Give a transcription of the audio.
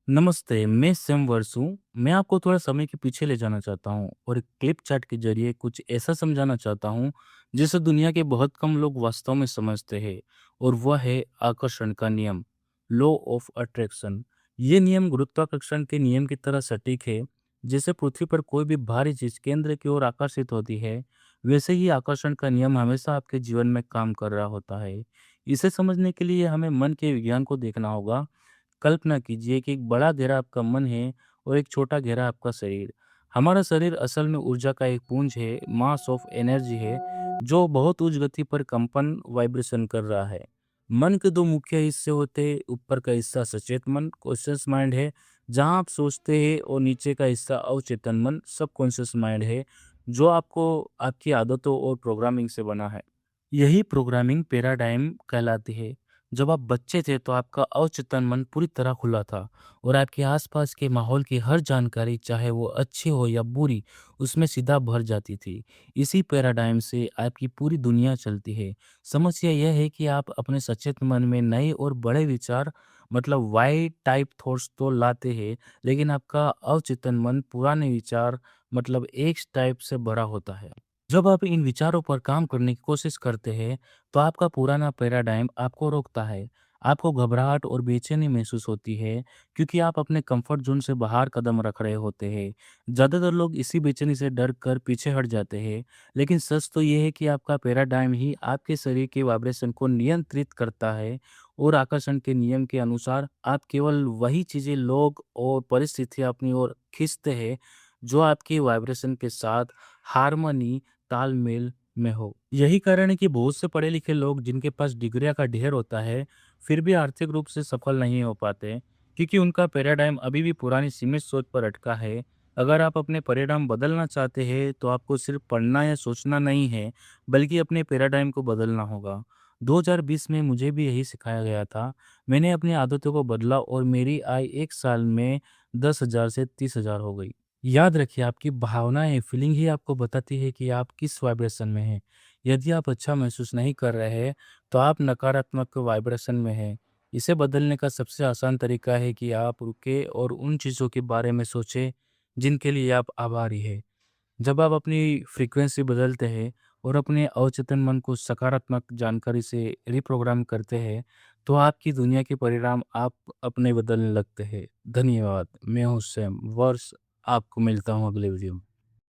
नमस्ते, मैं Sam verse हूँ। मैं आपको थोड़ा समय के पीछे ले जाना चाहता हूँ और एक क्लिप चार्ट के ज़रिए कुछ ऐसा समझाना चाहता हूँ, जिसे दुनिया के बहुत कम लोग वास्तव में समझते हैं और वह है आकर्षण का नियम, लॉ ऑफ अट्रैक्शन। ये नियम गुरुत्वाकर्षण के नियम की तरह सटीक है। जैसे पृथ्वी पर कोई भी भारी चीज़ केंद्र की ओर आकर्षित होती है, वैसे ही आकर्षण का नियम हमेशा आपके जीवन में काम कर रहा होता है। इसे समझने के लिए हमें मन के विज्ञान को देखना होगा। कल्पना कीजिए कि एक बड़ा घेरा आपका मन है और एक छोटा घेरा आपका शरीर। हमारा शरीर असल में ऊर्जा का एक पुंज है, मास ऑफ एनर्जी है, जो बहुत उच्च गति पर कंपन वाइब्रेशन कर रहा है। मन के दो मुख्य हिस्से होते हैं। ऊपर का हिस्सा सचेत मन, कॉन्शियस माइंड है, जहां आप सोचते हैं, और नीचे का हिस्सा अवचेतन मन, सबकॉन्शियस माइंड है, जो आपको आपकी आदतों और प्रोग्रामिंग से बना है। यही प्रोग्रामिंग पैराडाइम कहलाती है। जब आप बच्चे थे तो आपका अवचेतन मन पूरी तरह खुला था और आपके आसपास के माहौल की हर जानकारी, चाहे वो अच्छी हो या बुरी, उसमें सीधा भर जाती थी। इसी पैराडाइम से आपकी पूरी दुनिया चलती है। समस्या यह है कि आप अपने सचेत मन में नए और बड़े विचार, मतलब वाई टाइप थॉट्स तो लाते हैं, लेकिन आपका अवचेतन मन पुराने विचार, मतलब एक्स टाइप से भरा होता है। जब आप इन विचारों पर काम करने की कोशिश करते हैं, तो आपका पुराना पैराडाइम आपको रोकता है। आपको घबराहट और बेचैनी महसूस होती है, क्योंकि आप अपने कंफर्ट जोन से बाहर कदम रख रहे होते हैं। ज़्यादातर लोग इसी बेचैनी से डर कर पीछे हट जाते हैं, लेकिन सच तो ये है कि आपका पैराडाइम ही आपके शरीर के वाइब्रेशन को नियंत्रित करता है, और आकर्षण के नियम के अनुसार आप केवल वही चीज़ें, लोग और परिस्थितियाँ अपनी ओर खींचते हैं, जो आपकी वाइब्रेशन के साथ हार्मनी, तालमेल में हो। यही कारण है कि बहुत से पढ़े लिखे लोग, जिनके पास डिग्रियां का ढेर होता है, फिर भी आर्थिक रूप से सफल नहीं हो पाते, क्योंकि उनका पैराडाइम अभी भी पुरानी सीमित सोच पर अटका है। अगर आप अपने पैराडाइम बदलना चाहते हैं, तो आपको सिर्फ पढ़ना या सोचना नहीं है, बल्कि अपने पैराडाइम को बदलना होगा। 2020 में मुझे भी यही सिखाया गया था। मैंने अपनी आदतों को बदला और मेरी आय एक साल में 10,000 से 30,000 हो गई। याद रखिए, आपकी भावनाएँ, फीलिंग ही आपको बताती है कि आप किस वाइब्रेशन में हैं। यदि आप अच्छा महसूस नहीं कर रहे हैं, तो आप नकारात्मक वाइब्रेशन में हैं। इसे बदलने का सबसे आसान तरीका है कि आप रुकें और उन चीज़ों के बारे में सोचें, जिनके लिए आप आभारी हैं। जब आप अपनी फ्रीक्वेंसी बदलते हैं और अपने अवचेतन मन को सकारात्मक जानकारी से रिप्रोग्राम करते हैं, तो आपकी दुनिया के परिणाम आप अपने बदलने लगते हैं। धन्यवाद। मैं हूँ सैम वर्ष। आपको मिलता हूँ अगले वीडियो में।